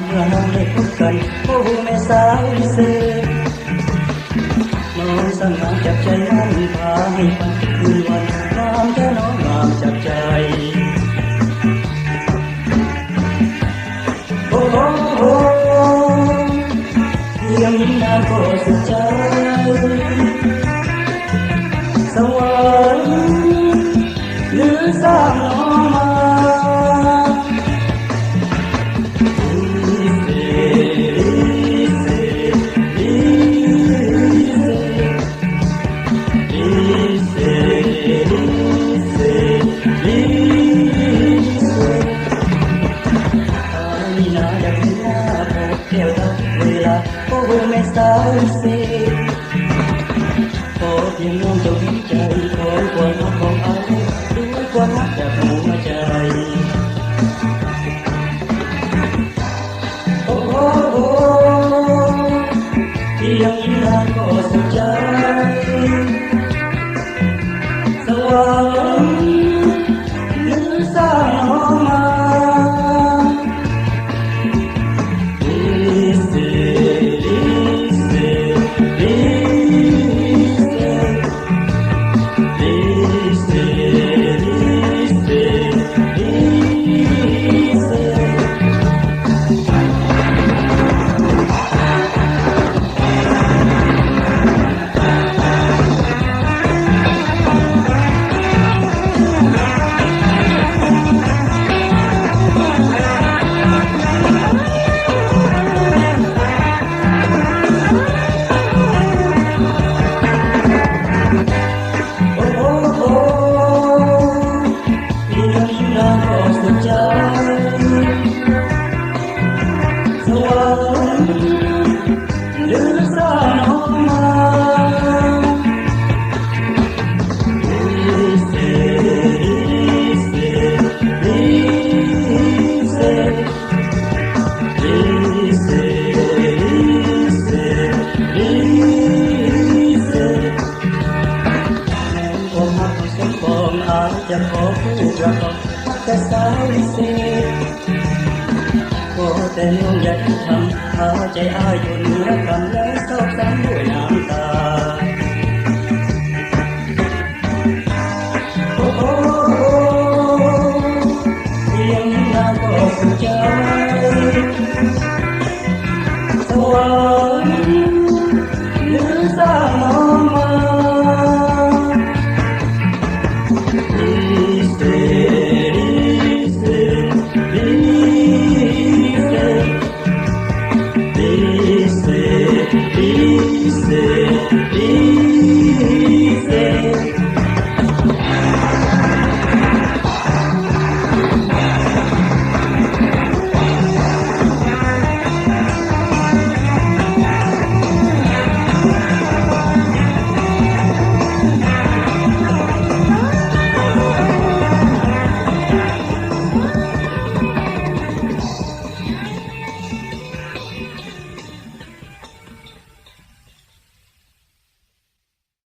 เมื่อเราได้พบกันโอ้แม่สาววิเศษน้องสงามจับใจมันพาให้ฝันคืนวันงามแท้น้องงามจับใจโอ้โอ้เพียงยิ้มนานก็สุขใจสวรรค์หรือสร้างน้องมาโอ้แม่สาววิเศษขอเพียงน้องจงมีใจของความรักของเอาด้วยความรักจากหัวใจโอ้โอ้เพียงยิ้มนานก็สุขใจสวรรค์หรือสร้างน้องมาจะขอพูดว่าขอแต่สาววิเศษขอแต่น้องอย่าทำพาใจอ้ายจนระกำและเศร้าซ้ำด้วยน้ำตา